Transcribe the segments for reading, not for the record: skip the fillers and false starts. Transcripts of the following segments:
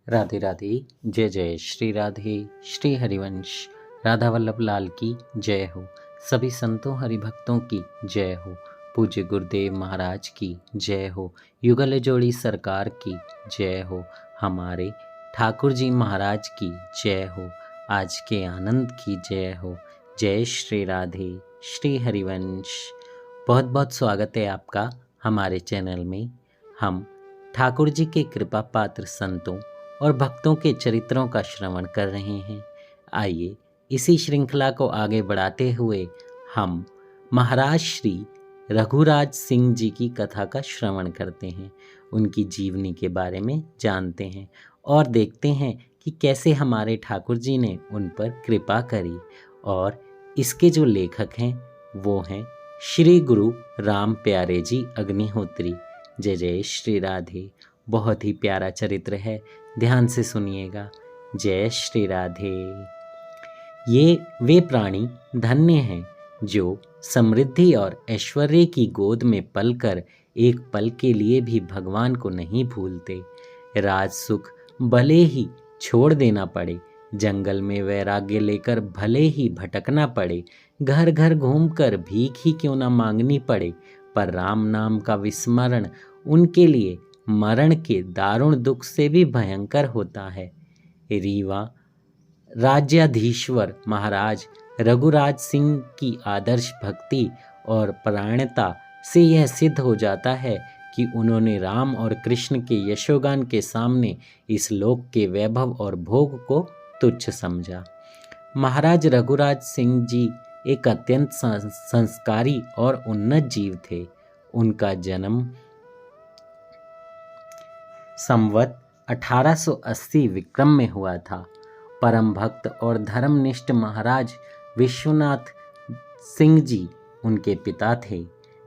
राधे राधे। जय जय श्री राधे। श्री हरिवंश राधा वल्लभ लाल की जय हो। सभी संतों हरिभक्तों की जय हो। पूज्य गुरुदेव महाराज की जय हो। युगल जोड़ी सरकार की जय हो। हमारे ठाकुर जी महाराज की जय हो। आज के आनंद की जय हो। जय श्री राधे। श्री हरिवंश। बहुत बहुत स्वागत है आपका हमारे चैनल में। हम ठाकुर जी के कृपा पात्र संतों और भक्तों के चरित्रों का श्रवण कर रहे हैं। आइए इसी श्रृंखला को आगे बढ़ाते हुए हम महाराज श्री रघुराज सिंह जी की कथा का श्रवण करते हैं, उनकी जीवनी के बारे में जानते हैं और देखते हैं कि कैसे हमारे ठाकुर जी ने उन पर कृपा करी। और इसके जो लेखक हैं वो हैं श्री गुरु राम प्यारे जी अग्निहोत्री। जय जय श्री राधे। बहुत ही प्यारा चरित्र है, ध्यान से सुनिएगा। जय श्री राधे। ये वे प्राणी धन्य हैं जो समृद्धि और ऐश्वर्य की गोद में पलकर एक पल के लिए भी भगवान को नहीं भूलते। राज सुख भले ही छोड़ देना पड़े, जंगल में वैराग्य लेकर भले ही भटकना पड़े, घर घर घूमकर भीख ही क्यों ना मांगनी पड़े, पर राम नाम का विस्मरण उनके लिए मरण के दारुण दुख से भी भयंकर होता है। रीवा राज्याधीश्वर महाराज रघुराज सिंह की आदर्श भक्ति और परायणता से यह सिद्ध हो जाता है कि उन्होंने राम और कृष्ण के यशोगान के सामने इस लोक के वैभव और भोग को तुच्छ समझा। महाराज रघुराज सिंह जी एक अत्यंत संस्कारी और उन्नत जीव थे। उनका जन्म संवत 1880 विक्रम में हुआ था। परम भक्त और धर्मनिष्ठ महाराज विश्वनाथ सिंह जी उनके पिता थे।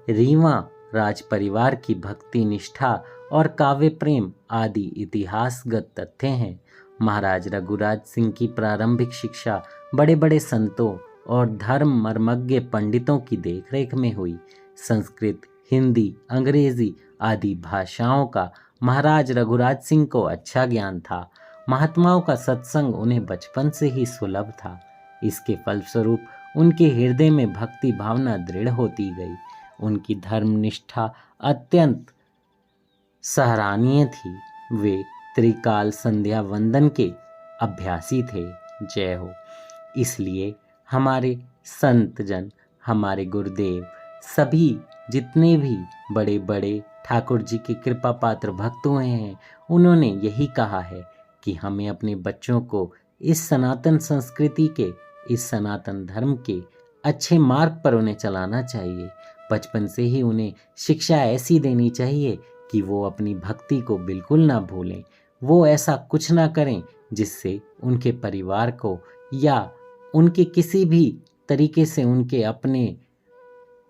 रीवा राज परिवार की भक्ति निष्ठा और काव्य प्रेम आदि इतिहासगत तथ्य हैं। महाराज रघुराज सिंह की प्रारंभिक शिक्षा बड़े बड़े संतों और धर्म मर्मज्ञ पंडितों की देखरेख में हुई। संस्कृत, हिंदी, अंग्रेजी आदि भाषाओं का महाराज रघुराज सिंह को अच्छा ज्ञान था। महात्माओं का सत्संग उन्हें बचपन से ही सुलभ था। इसके फलस्वरूप उनके हृदय में भक्ति भावना दृढ़ होती गई। उनकी धर्मनिष्ठा अत्यंत सराहनीय थी। वे त्रिकाल संध्या वंदन के अभ्यासी थे। जय हो। इसलिए हमारे संत जन, हमारे गुरुदेव, सभी जितने भी बड़े बड़े ठाकुर जी के कृपा पात्र भक्त हुए हैं, उन्होंने यही कहा है कि हमें अपने बच्चों को इस सनातन संस्कृति के, इस सनातन धर्म के अच्छे मार्ग पर उन्हें चलाना चाहिए। बचपन से ही उन्हें शिक्षा ऐसी देनी चाहिए कि वो अपनी भक्ति को बिल्कुल ना भूलें। वो ऐसा कुछ ना करें जिससे उनके परिवार को या उनके किसी भी तरीके से उनके अपने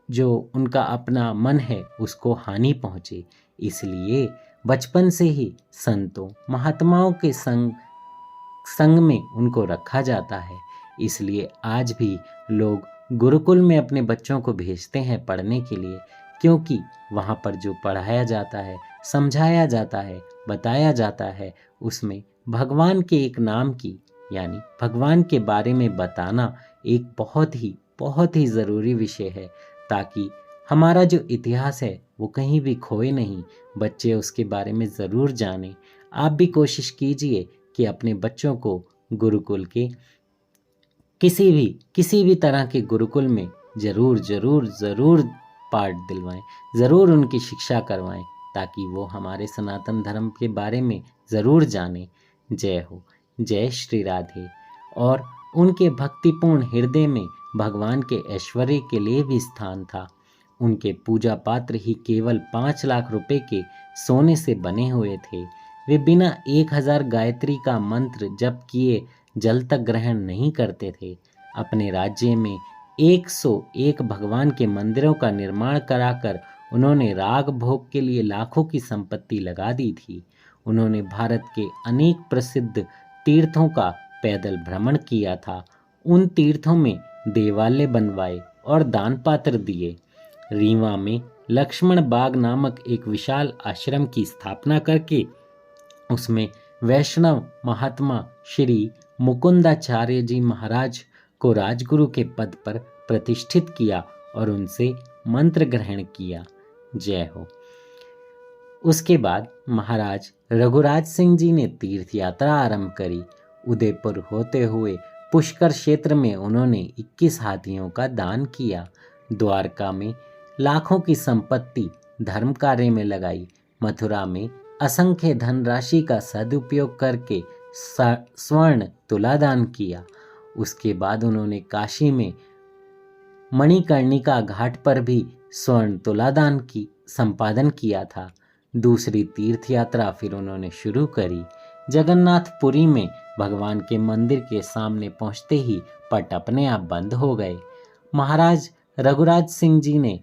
जो उनका अपना मन है उसको हानि पहुँचे। इसलिए बचपन से ही संतों महात्माओं के संग में उनको रखा जाता है। इसलिए आज भी लोग गुरुकुल में अपने बच्चों को भेजते हैं पढ़ने के लिए, क्योंकि वहाँ पर जो पढ़ाया जाता है, समझाया जाता है, बताया जाता है, उसमें भगवान के एक नाम की यानी भगवान के बारे में बताना एक बहुत ही ज़रूरी विषय है, ताकि हमारा जो इतिहास है वो कहीं भी खोए नहीं। बच्चे उसके बारे में ज़रूर जानें। आप भी कोशिश कीजिए कि अपने बच्चों को गुरुकुल के किसी भी तरह के गुरुकुल में ज़रूर पाठ दिलवाएं, ज़रूर उनकी शिक्षा करवाएं, ताकि वो हमारे सनातन धर्म के बारे में ज़रूर जानें। जय हो। जय श्री राधे। और उनके भक्तिपूर्ण हृदय में भगवान के ऐश्वर्य के लिए भी स्थान था। उनके पूजा पात्र ही केवल 5 लाख रुपए के सोने से बने हुए थे। वे बिना 1000 गायत्री का मंत्र जप किए जल तक ग्रहण नहीं करते थे। अपने राज्य में 101 भगवान के मंदिरों का निर्माण कराकर उन्होंने राग भोग के लिए लाखों की संपत्ति लगा दी थी। उन्होंने भारत के अनेक प्रसिद्ध तीर्थों का पैदल भ्रमण किया था। उन तीर्थों में देवालय बनवाए और दान पात्र दिए। रीवा में लक्ष्मण बाग नामक एक विशाल आश्रम की स्थापना करके उसमें वैष्णव महात्मा श्री मुकुंदाचार्य जी महाराज को राजगुरु के पद पर प्रतिष्ठित किया और उनसे मंत्र ग्रहण किया। जय हो। उसके बाद महाराज रघुराज सिंह जी ने तीर्थ यात्रा आरंभ करी। उदयपुर होते हुए पुष्कर क्षेत्र में उन्होंने 21 हाथियों का दान किया। द्वारका में लाखों की संपत्ति धर्म कार्य में लगाई। मथुरा में असंख्य धनराशि का सदुपयोग करके स्वर्ण तुला दान किया। उसके बाद उन्होंने काशी में मणिकर्णिका घाट पर भी स्वर्ण तुला दान की संपादन किया था। दूसरी तीर्थ यात्रा फिर उन्होंने शुरू करी। जगन्नाथपुरी में भगवान के मंदिर के सामने पहुंचते ही पट अपने आप बंद हो गए। महाराज रघुराज सिंह जी ने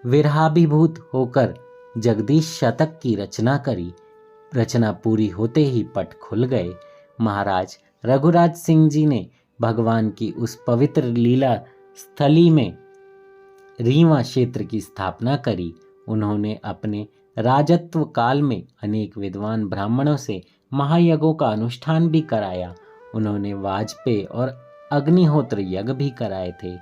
विरहाभिभूत होकर जगदीश शतक की रचना करी। रचना पूरी होते ही पट खुल गए। महाराज रघुराज सिंह जी ने भगवान की उस पवित्र लीला स्थली में रीवा क्षेत्र की स्थापना करी। उन्होंने अपने राजत्व काल में अनेक विद्वान ब्राह्मणों से महायज्ञों का अनुष्ठान भी कराया। उन्होंने वाजपेय और अग्निहोत्र यज्ञ भी कराए थे।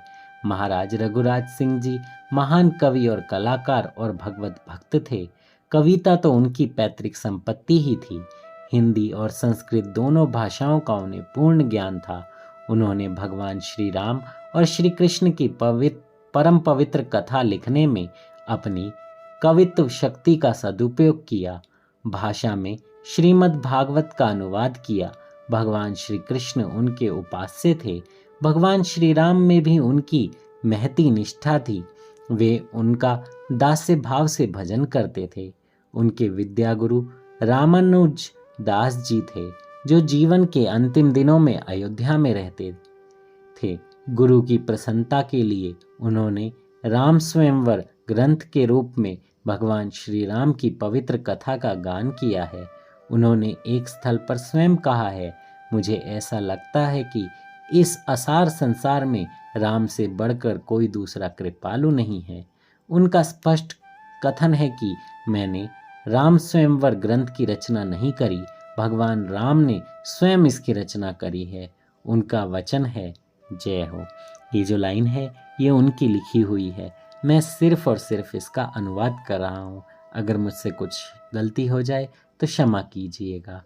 महाराज रघुराज सिंह जी महान कवि और कलाकार और भगवत भक्त थे। कविता तो उनकी पैतृक संपत्ति ही थी। हिंदी और संस्कृत दोनों भाषाओं का उन्हें पूर्ण ज्ञान था। उन्होंने भगवान श्री राम और श्री कृष्ण की परम पवित्र कथा लिखने में अपनी कवित्व शक्ति का सदुपयोग किया। भाषा में श्रीमद् भागवत का अनुवाद किया। भगवान श्री कृष्ण उनके उपास्य थे। भगवान श्री राम में भी उनकी महती निष्ठा थी। वे उनका दास्य भाव से भजन करते थे। उनके विद्यागुरु रामानुज दास जी थे, जो जीवन के अंतिम दिनों में अयोध्या में रहते थे। गुरु की प्रसन्नता के लिए उन्होंने राम स्वयंवर ग्रंथ के रूप में भगवान श्री राम की पवित्र कथा का गान किया है। उन्होंने एक स्थल पर स्वयं कहा है, मुझे ऐसा लगता है कि इस असार संसार में राम से बढ़कर कोई दूसरा कृपालु नहीं है। उनका स्पष्ट कथन है कि मैंने राम स्वयंवर ग्रंथ की रचना नहीं करी, भगवान राम ने स्वयं इसकी रचना करी है। उनका वचन है, जय हो। ये जो लाइन है ये उनकी लिखी हुई है। मैं सिर्फ और सिर्फ इसका अनुवाद कर रहा हूँ। अगर मुझसे कुछ गलती हो जाए तो क्षमा कीजिएगा।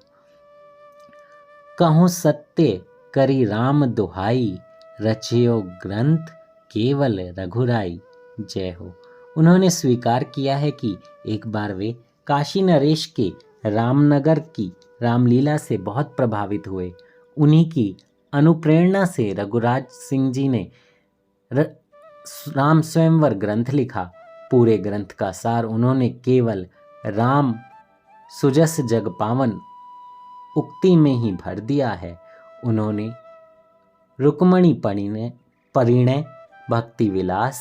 कहूँ सत्य करी राम दुहाई, रचियो ग्रंथ केवल रघुराई। जय हो। उन्होंने स्वीकार किया है कि एक बार वे काशी नरेश के रामनगर की रामलीला से बहुत प्रभावित हुए। उन्हीं की अनुप्रेरणा से रघुराज सिंह जी ने राम स्वयंवर ग्रंथ लिखा। पूरे ग्रंथ का सार उन्होंने केवल राम सुजस जग पावन उक्ति में ही भर दिया है। उन्होंने रुक्मणी परिणय, भक्ति विलास,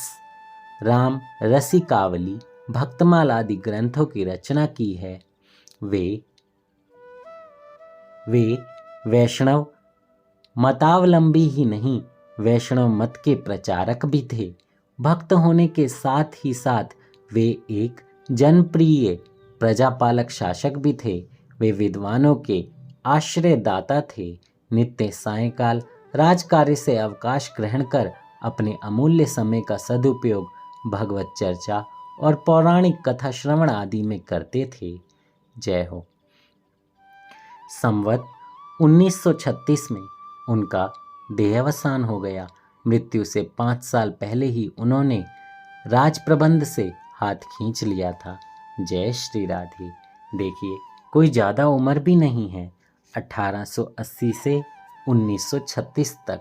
राम रसिकावली, भक्तमाल आदि ग्रंथों की रचना की है। वे वैष्णव मतावलंबी ही नहीं, वैष्णव मत के प्रचारक भी थे। भक्त होने के साथ ही साथ वे एक जनप्रिय प्रजापालक शासक भी थे। वे विद्वानों के आश्रयदाता थे। नित्य सायंकाल राजकार्य से अवकाश ग्रहण कर अपने अमूल्य समय का सदुपयोग भगवत चर्चा और पौराणिक कथा श्रवण आदि में करते थे। जय हो। संवत 1936 में उनका देहावसान हो गया। मृत्यु से 5 साल पहले ही उन्होंने राज प्रबंध से हाथ खींच लिया था। जय श्री राधे। देखिए, कोई ज़्यादा उम्र भी नहीं है। 1880 से 1936 तक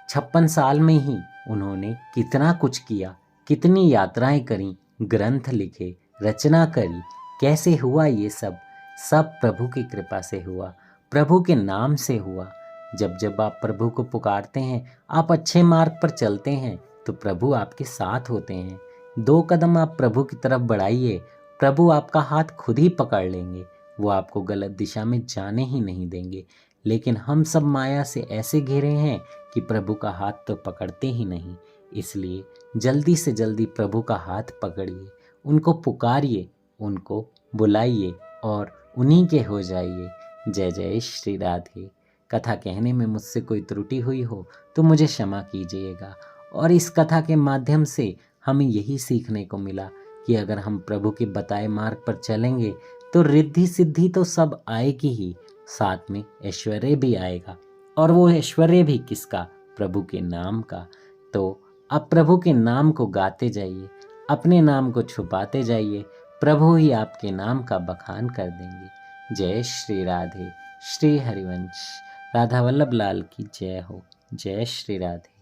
56 साल में ही उन्होंने कितना कुछ किया, कितनी यात्राएं करी, ग्रंथ लिखे, रचना करी। कैसे हुआ ये सब? सब प्रभु की कृपा से हुआ, प्रभु के नाम से हुआ। जब जब आप प्रभु को पुकारते हैं, आप अच्छे मार्ग पर चलते हैं, तो प्रभु आपके साथ होते हैं। 2 कदम आप प्रभु की तरफ बढ़ाइए, प्रभु आपका हाथ खुद ही पकड़ लेंगे। वो आपको गलत दिशा में जाने ही नहीं देंगे। लेकिन हम सब माया से ऐसे घिरे हैं कि प्रभु का हाथ तो पकड़ते ही नहीं। इसलिए जल्दी से जल्दी प्रभु का हाथ पकड़िए, उनको पुकारिए, उनको बुलाइए और उन्हीं के हो जाइए। जय जय श्री राधे। कथा कहने में मुझसे कोई त्रुटि हुई हो तो मुझे क्षमा कीजिएगा। और इस कथा के माध्यम से हमें यही सीखने को मिला कि अगर हम प्रभु के बताए मार्ग पर चलेंगे तो रिद्धि सिद्धि तो सब आएगी ही, साथ में ऐश्वर्य भी आएगा। और वो ऐश्वर्य भी किसका? प्रभु के नाम का। तो आप प्रभु के नाम को गाते जाइए, अपने नाम को छुपाते जाइए, प्रभु ही आपके नाम का बखान कर देंगे। जय श्री राधे। श्री हरिवंश। राधा वल्लभ लाल की जय हो। जय श्री राधे।